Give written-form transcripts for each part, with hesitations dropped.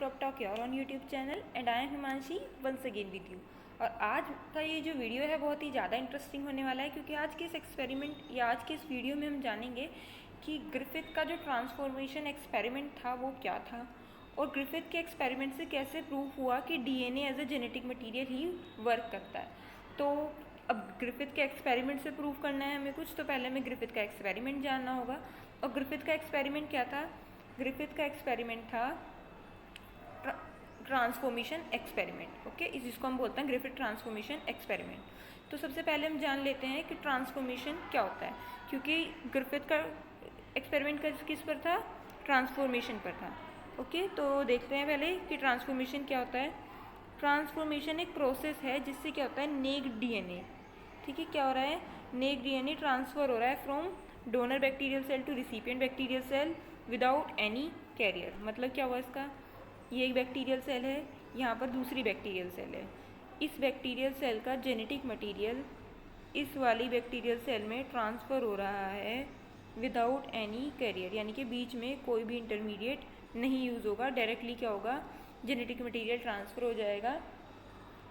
Crop talk your on YouTube channel and I am Himanshi once again with you. और आज का ये जो वीडियो है बहुत ही ज़्यादा इंटरेस्टिंग होने वाला है, क्योंकि आज के इस एक्सपेरिमेंट या आज के इस वीडियो में हम जानेंगे कि ग्रिफिथ का जो ट्रांसफॉर्मेशन एक्सपेरिमेंट था वो क्या था, और ग्रिफिथ के एक्सपेरिमेंट से कैसे प्रूव हुआ कि DNA as a genetic material ही वर्क करता है। तो अब ग्रिफिथ के एक्सपेरिमेंट से प्रूव करना है हमें कुछ, तो पहले हमें ग्रिफिथ का एक्सपेरिमेंट जानना होगा। और ग्रिफिथ का एक्सपेरिमेंट क्या था? ग्रिफिथ का एक्सपेरिमेंट था ट्रांसफॉर्मेशन एक्सपेरिमेंट। ओके, जिसको हम बोलते हैं ग्रिफिथ ट्रांसफॉर्मेशन एक्सपेरिमेंट। तो सबसे पहले हम जान लेते हैं कि ट्रांसफॉर्मेशन क्या होता है, क्योंकि ग्रिफिथ का एक्सपेरिमेंट किस पर था? ट्रांसफॉर्मेशन पर था। ओके, तो देखते हैं पहले कि ट्रांसफॉर्मेशन क्या होता है। ट्रांसफॉर्मेशन एक प्रोसेस है जिससे क्या होता है, नेक्ड डीएनए, ठीक है, क्या हो रहा है, नेक्ड डीएनए ट्रांसफ़र हो रहा है from donor bacterial cell to recipient bacterial cell without any carrier. मतलब क्या हुआ इसका, ये एक बैक्टीरियल सेल है, यहाँ पर दूसरी बैक्टीरियल सेल है। इस बैक्टीरियल सेल का जेनेटिक मटेरियल इस वाली बैक्टीरियल सेल में ट्रांसफ़र हो रहा है विदाउट एनी कैरियर, यानी कि बीच में कोई भी इंटरमीडिएट नहीं यूज़ होगा। डायरेक्टली क्या होगा, जेनेटिक मटेरियल ट्रांसफ़र हो जाएगा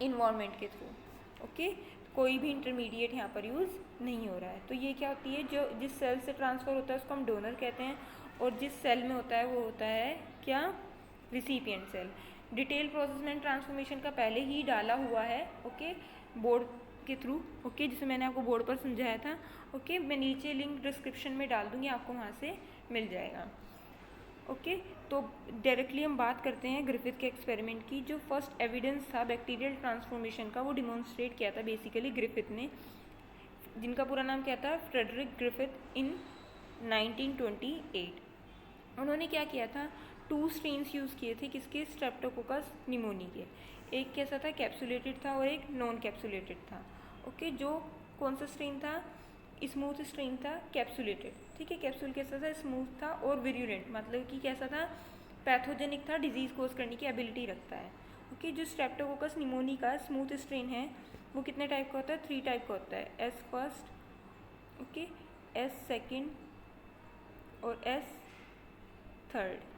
इन्वायरमेंट के थ्रू। ओके, कोई भी इंटरमीडिएट यहाँ पर यूज़ नहीं हो रहा है। तो ये क्या होती है, जो जिस सेल से ट्रांसफ़र होता है उसको हम डोनर कहते हैं, और जिस सेल में होता है वो होता है क्या, रिसिपिएंट सेल। डिटेल प्रोसेस में ट्रांसफॉर्मेशन का पहले ही डाला हुआ है, ओके, बोर्ड के थ्रू, ओके, जिसे मैंने आपको बोर्ड पर समझाया था। ओके, मैं नीचे लिंक डिस्क्रिप्शन में डाल दूँगी, आपको वहाँ से मिल जाएगा। ओके, तो डायरेक्टली हम बात करते हैं ग्रिफिथ के एक्सपेरिमेंट की। जो फर्स्ट एविडेंस था बैक्टीरियल ट्रांसफॉर्मेशन का, वो डिमॉन्स्ट्रेट किया था बेसिकली ग्रिफिथ ने, जिनका पूरा नाम क्या था, फ्रेडरिक ग्रिफिथ, इन 1928। उन्होंने क्या किया था, 2 स्ट्रेन्स यूज़ किए थे, किसके, स्ट्रेप्टोकोकस निमोनी के। एक कैसा था, कैप्सुलेटेड था, और एक नॉन कैप्सुलेटेड था। ओके, जो कौन सा स्ट्रेन था, स्मूथ स्ट्रेन था, कैप्सुलेटेड, ठीक है। कैप्सूल कैसा था, स्मूथ था और विरुलेंट, मतलब कि कैसा था, पैथोजेनिक था, डिजीज़ कोज करने की एबिलिटी रखता है। ओके, जो स्ट्रेप्टोकोकस निमोनी का स्मूथ स्ट्रेन है वो कितने टाइप का होता है, 3 टाइप का होता है, S first, okay, S second और एस थर्ड।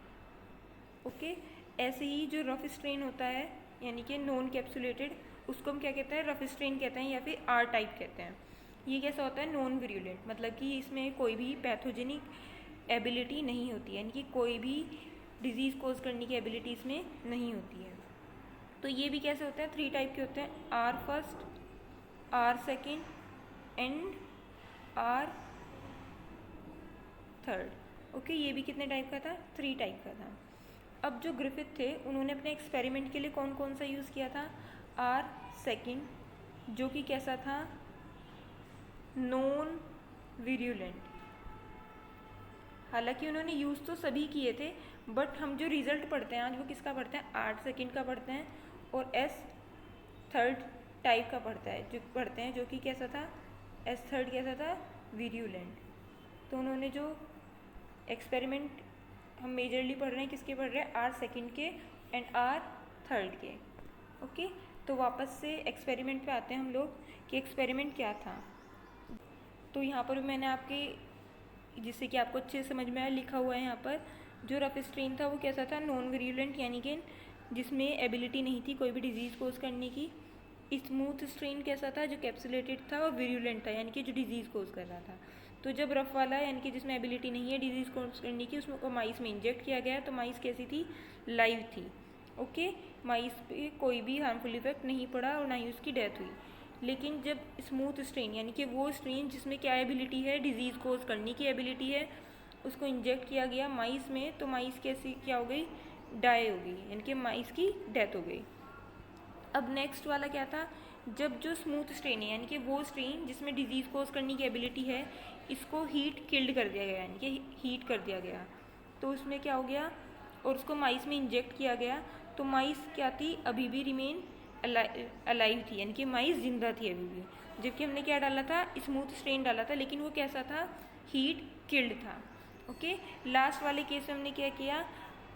ओके, ऐसे ही जो रफ स्ट्रेन होता है, यानी कि नॉन कैप्सुलेटेड, उसको हम क्या कहते हैं, रफ स्ट्रेन कहते हैं या फिर आर टाइप कहते हैं। ये कैसा होता है, नॉन विरुलेंट, मतलब कि इसमें कोई भी पैथोजेनिक एबिलिटी नहीं होती है, यानी कि कोई भी डिजीज़ कोज करने की एबिलिटी इसमें नहीं होती है। तो ये भी कैसे होते हैं, 3 टाइप के होते हैं, R first, R second and R third. Okay, ये भी कितने टाइप का था, 3 टाइप का था। अब जो ग्रिफिथ थे उन्होंने अपने एक्सपेरिमेंट के लिए कौन कौन सा यूज़ किया था, आर सेकेंड, जो कि कैसा था, नॉन विरुलेंट। हालांकि उन्होंने यूज़ तो सभी किए थे, बट हम जो रिज़ल्ट पढ़ते हैं आज वो किसका पढ़ते हैं, आर सेकेंड का पढ़ते हैं, और एस थर्ड टाइप का पढ़ते हैं, जो कि कैसा था, एस थर्ड कैसा था, विरुलेंट। तो उन्होंने जो एक्सपेरिमेंट हम मेजरली पढ़ रहे हैं, किसके पढ़ रहे हैं, आर सेकेंड के एंड आर थर्ड के। ओके, तो वापस से एक्सपेरिमेंट पे आते हैं हम लोग कि एक्सपेरिमेंट क्या था। तो यहाँ पर मैंने आपके, जिससे कि आपको अच्छे समझ में आया, लिखा हुआ है यहाँ पर, जो रफ स्ट्रेन था वो कैसा था, नॉन विरुलेंट, यानी कि जिसमें एबिलिटी नहीं थी कोई भी डिजीज़ कोज करने की। स्मूथ स्ट्रेन कैसा था, जो कैप्सुलेटेड था और विरुलेंट था, यानी कि जो डिजीज़ कोज कर रहा था। तो जब रफ वाला, यानी कि जिसमें एबिलिटी नहीं है डिजीज़ कोज करने की, उसमें को माइस में इंजेक्ट किया गया, तो माइस कैसी थी, लाइव थी। ओके, माइस पे कोई भी हार्मफुल इफेक्ट नहीं पड़ा और ना ही उसकी डेथ हुई। लेकिन जब स्मूथ स्ट्रेन, यानी कि वो स्ट्रेन जिसमें क्या एबिलिटी है, डिजीज़ कोज करने की एबिलिटी है, उसको इंजेक्ट किया गया माइस में, तो माइस कैसी क्या हो गई, डाई हो गई, यानी कि माइस की डेथ हो गई। अब नेक्स्ट वाला क्या था, जब जो स्मूथ स्ट्रेन है, यानी कि वो स्ट्रेन जिसमें डिजीज़ कोज करने की एबिलिटी है, इसको हीट किल्ड कर दिया गया, यानी कि हीट कर दिया गया, तो उसमें क्या हो गया, और उसको माइस में इंजेक्ट किया गया, तो माइस क्या थी, अभी भी रिमेन अलाइव थी, यानी कि माइस जिंदा थी अभी भी। जबकि हमने क्या डाला था, स्मूथ स्ट्रेन डाला था, लेकिन वो कैसा था, हीट किल्ड था। ओके, लास्ट वाले केस में हमने क्या किया,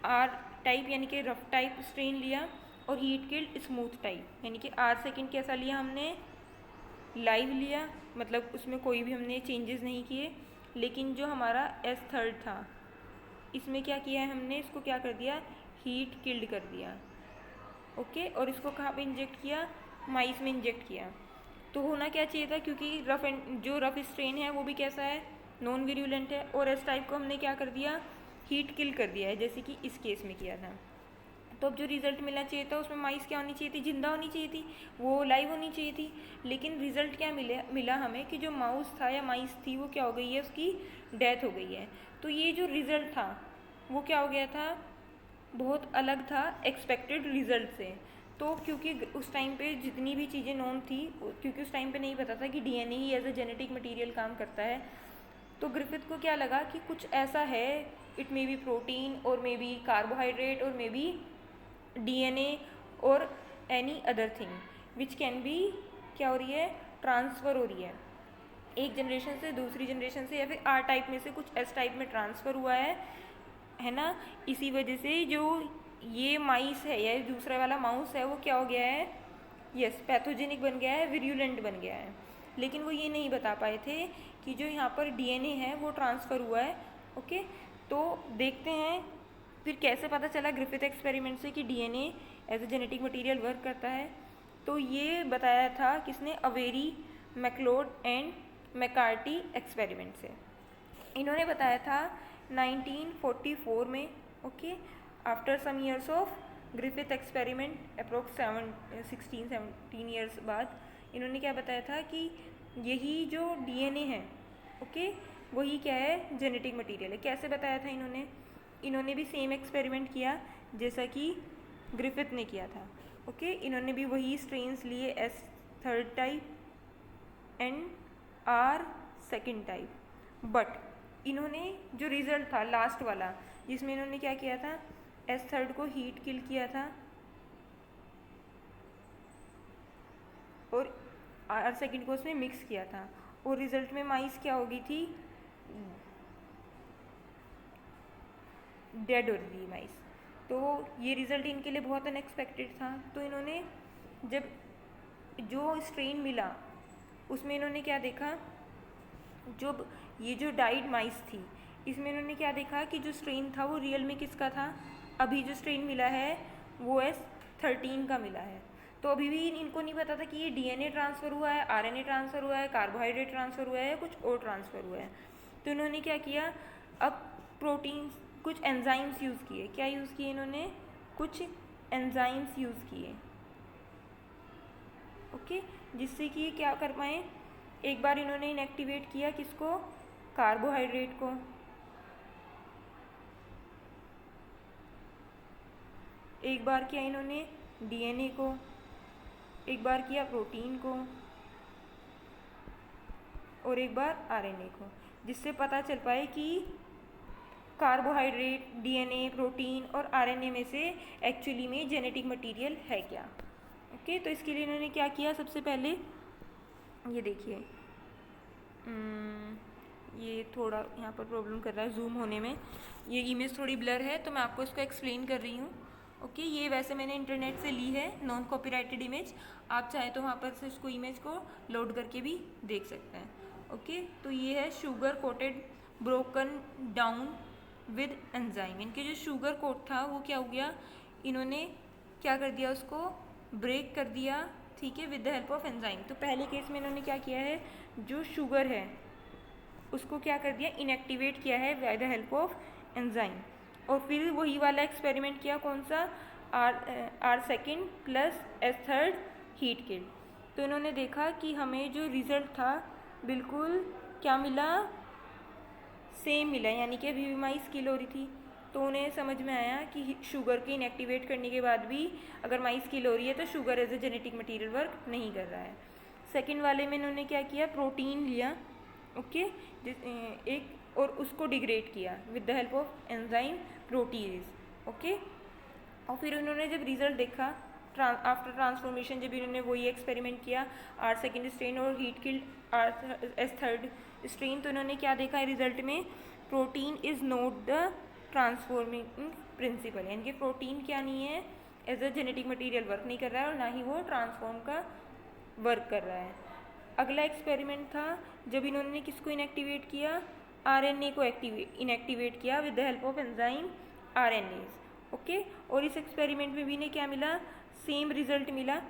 आर टाइप यानी कि रफ टाइप स्ट्रेन लिया, और हीट किल्ड स्मूथ टाइप, यानी कि आर सेकेंड कैसा लिया हमने, लाइव लिया, मतलब उसमें कोई भी हमने चेंजेस नहीं किए। लेकिन जो हमारा एस थर्ड था, इसमें क्या किया है हमने, इसको क्या कर दिया, हीट किल्ड कर दिया, ओके। और इसको कहाँ पे इंजेक्ट किया, माइस में इंजेक्ट किया। तो होना क्या चाहिए था, क्योंकि जो रफ स्ट्रेन है वो भी कैसा है, नॉन विरुलेंट है, और इस टाइप को हमने क्या कर दिया, हीट किल कर दिया है, जैसे कि इस केस में किया था। तो अब जो रिजल्ट मिलना चाहिए था उसमें माइस क्या होनी चाहिए थी, जिंदा होनी चाहिए थी, वो लाइव होनी चाहिए थी। लेकिन रिजल्ट क्या मिला हमें कि जो माउस था या माइस थी वो क्या हो गई है, उसकी डेथ हो गई है। तो ये जो रिजल्ट था वो क्या हो गया था, बहुत अलग था एक्सपेक्टेड रिजल्ट से। तो क्योंकि उस टाइम पे जितनी भी चीज़ें नोन थी, क्योंकि उस टाइम पे नहीं पता था कि डीएनए ही एज ए जेनेटिक मटेरियल काम करता है, तो ग्रिफिथ को क्या लगा कि कुछ ऐसा है, इट मे बी प्रोटीन और मे बी कार्बोहाइड्रेट और मे बी डीएनए और any other thing which can be क्या हो रही है, ट्रांसफ़र हो रही है एक जनरेशन से दूसरी जनरेशन से, या फिर आर टाइप में से कुछ एस टाइप में ट्रांसफ़र हुआ है ना। इसी वजह से जो ये माइस है या दूसरा वाला माउस है वो क्या हो गया है, यस पैथोजेनिक बन गया है, विरुलेंट बन गया है। लेकिन वो ये नहीं बता पाए थे कि जो यहाँ पर डीएनए है वो ट्रांसफ़र हुआ है, ओके। तो देखते हैं फिर कैसे पता चला ग्रिफिथ एक्सपेरिमेंट से कि DNA as a genetic material work करता है। तो ये बताया था किसने, Avery, MacLeod and McCarty experiment से। इन्होंने बताया था 1944 में, okay. After some years of Griffith experiment approx 16-17 years बाद इन्होंने क्या बताया था कि यही जो डीएनए है, ओके, वही क्या है, जेनेटिक मटेरियल है। कैसे बताया था इन्होंने भी सेम एक्सपेरिमेंट किया जैसा कि ग्रिफिथ ने किया था, ओके। इन्होंने भी वही स्ट्रेन्स लिए, S third type and R second type, but इन्होंने जो रिजल्ट था लास्ट वाला जिसमें इन्होंने क्या किया था, एस थर्ड को हीट किल किया था और आर सेकेंड को उसमें मिक्स किया था, और रिजल्ट में माइस क्या हो गई थी, डेड हो रही थी माइस। तो ये रिज़ल्ट इनके लिए बहुत अनएक्सपेक्टेड था। तो इन्होंने जब जो स्ट्रेन मिला उसमें इन्होंने क्या देखा, जब ये जो डाइड माइस थी इसमें इन्होंने क्या देखा कि जो स्ट्रेन था वो रियल में किसका था, अभी जो स्ट्रेन मिला है वो S13 का मिला है। तो अभी भी इनको नहीं पता था कि ये डीएनए ट्रांसफ़र हुआ है, आरएनए ट्रांसफ़र हुआ है, कार्बोहाइड्रेट ट्रांसफ़र हुआ है, कुछ और ट्रांसफ़र हुआ है। तो इन्होंने क्या किया, अब प्रोटीन कुछ एंजाइम्स यूज़ किए। क्या यूज़ किए इन्होंने, कुछ एंजाइम्स यूज़ किए, ओके, जिससे कि क्या कर पाए, एक बार इन्होंने इनएक्टिवेट किया किसको, कार्बोहाइड्रेट को, एक बार किया इन्होंने डीएनए को, एक बार किया प्रोटीन को, और एक बार आरएनए को, जिससे पता चल पाए कि कार्बोहाइड्रेट, डीएनए, प्रोटीन और आरएनए में से एक्चुअली में जेनेटिक मटेरियल है क्या, ओके। तो इसके लिए इन्होंने क्या किया, सबसे पहले ये देखिए, ये थोड़ा यहाँ पर प्रॉब्लम कर रहा है जूम होने में, ये इमेज थोड़ी ब्लर है तो मैं आपको इसको एक्सप्लेन कर रही हूँ, ओके। ये वैसे मैंने इंटरनेट से ली है, नॉन कॉपीराइटेड इमेज, आप चाहे तो वहाँ पर से इसको इमेज को लोड करके भी देख सकते हैं, ओके। तो ये है sugar coated broken down with enzyme. इनके जो शुगर कोट था वो क्या हो गया, इन्होंने क्या कर दिया, उसको ब्रेक कर दिया, ठीक है, with the help of enzyme. तो पहले केस में इन्होंने क्या किया है, जो शुगर है उसको क्या कर दिया, इनएक्टिवेट किया है by the help of enzyme. और फिर वही वाला एक्सपेरिमेंट किया, कौन सा, R second plus S third heat kill. तो इन्होंने देखा कि हमें जो रिज़ल्ट था बिल्कुल क्या मिला, सेम मिला, यानी कि अभी भी माइस किल हो रही थी। तो उन्हें समझ में आया कि शुगर के इनएक्टिवेट करने के बाद भी अगर माइस किल हो रही है तो sugar as a genetic material work नहीं कर रहा है। सेकंड वाले में इन्होंने क्या किया, प्रोटीन लिया, ओके, एक, और उसको डिग्रेड किया with the help of enzyme proteases, okay. और फिर उन्होंने जब रिजल्ट देखा आफ्टर ट्रांसफॉर्मेशन, जब इन्होंने वही एक्सपेरिमेंट किया, आर सेकेंड स्ट्रेन और heat killed R S third strain, तो इन्होंने क्या देखा रिजल्ट में, protein is not the transforming principle, यानी कि प्रोटीन क्या नहीं है, as a genetic material work नहीं कर रहा है और ना ही वो ट्रांसफॉर्म का वर्क कर रहा है। अगला एक्सपेरिमेंट था जब इन्होंने किसको इनएक्टिवेट किया, आरएनए को इनएक्टिवेट किया with the help of enzyme RNase, okay. और इस एक्सपेरिमेंट में भी ने क्या मिला, सेम रिजल्ट मिला।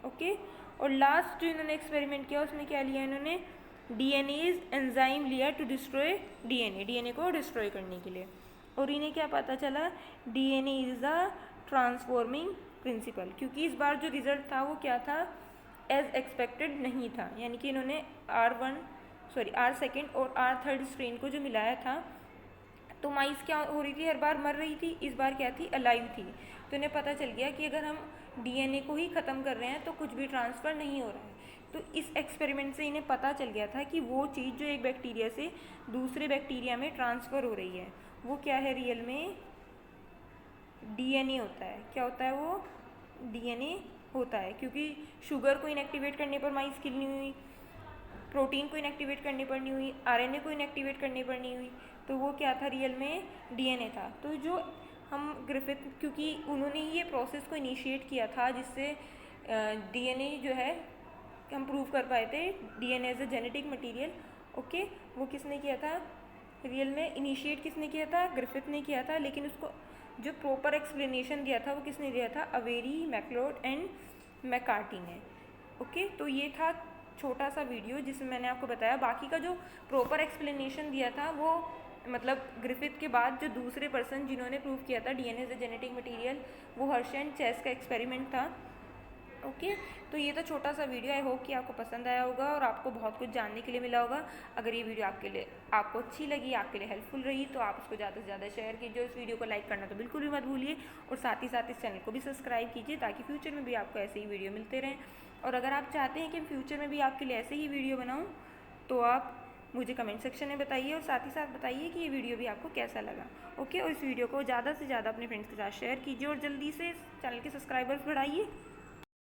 ओके। और लास्ट जो इन्होंने एक्सपेरिमेंट किया उसमें क्या लिया इन्होंने, डीएनएज एंजाइम लिया टू डिस्ट्रॉय डीएनए को डिस्ट्रॉय करने के लिए। और इन्हें क्या पता चला, DNA is a transforming principle, क्योंकि इस बार जो रिजल्ट था वो क्या था, एज एक्सपेक्टेड नहीं था। यानी कि इन्होंने R2 और R3 स्ट्रेन को जो मिलाया था, तो माइस क्या हो रही थी, हर बार मर रही थी, इस बार क्या थी, अलाइव थी। तो इन्हें पता चल गया कि अगर हम डीएनए को ही ख़त्म कर रहे हैं तो कुछ भी ट्रांसफ़र नहीं हो रहा है। तो इस एक्सपेरिमेंट से इन्हें पता चल गया था कि वो चीज़ जो एक बैक्टीरिया से दूसरे बैक्टीरिया में ट्रांसफ़र हो रही है वो क्या है, रियल में डीएनए होता है। क्या होता है वो, डीएनए होता है, क्योंकि शुगर को इनएक्टिवेट करने पर माइस किल नहीं हुई, प्रोटीन को इनएक्टिवेट करने पर नहीं हुई, आरएनए को इनएक्टिवेट करने पर नहीं हुई, तो वो क्या था, रियल में डीएनए था। तो जो हम ग्रिफिथ, क्योंकि उन्होंने ही ये प्रोसेस को इनिशिएट किया था जिससे डीएनए जो है हम प्रूव कर पाए थे, DNA as a genetic material. Okay. वो किसने किया था, रियल में इनिशिएट किसने किया था, ग्रिफिथ ने किया था। लेकिन उसको जो प्रॉपर एक्सप्लेनेशन दिया था वो किसने दिया था, अवेरी, मैकलोड एंड मैकार्टी ने। ओके। तो ये था छोटा सा वीडियो जिसमें मैंने आपको बताया। बाकी का जो प्रॉपर एक्सप्लेनेशन दिया था वो मतलब ग्रिफिथ के बाद जो दूसरे पर्सन जिन्होंने प्रूव किया था DNA as a genetic material, वो हर्श एंड चेस का एक्सपेरिमेंट था। ओके। तो ये था छोटा सा वीडियो। आई होप कि आपको पसंद आया होगा और आपको बहुत कुछ जानने के लिए मिला होगा। अगर ये वीडियो आपके लिए आपको अच्छी लगी, आपके लिए हेल्पफुल रही, तो आप उसको ज़्यादा से ज़्यादा शेयर कीजिए। इस वीडियो को लाइक करना तो बिल्कुल भी मत भूलिए, और साथ ही साथ इस चैनल को भी सब्सक्राइब कीजिए ताकि फ्यूचर में भी आपको ऐसे ही वीडियो मिलते रहें। और अगर आप चाहते हैं कि फ्यूचर में भी आपके लिए ऐसे ही वीडियो बनाऊँ, तो आप मुझे कमेंट सेक्शन में बताइए, और साथ ही साथ बताइए कि ये वीडियो भी आपको कैसा लगा। ओके। और इस वीडियो को ज़्यादा से ज़्यादा अपने फ्रेंड्स के साथ शेयर कीजिए, और जल्दी से इस चैनल के सब्सक्राइबर्स बढ़ाइए।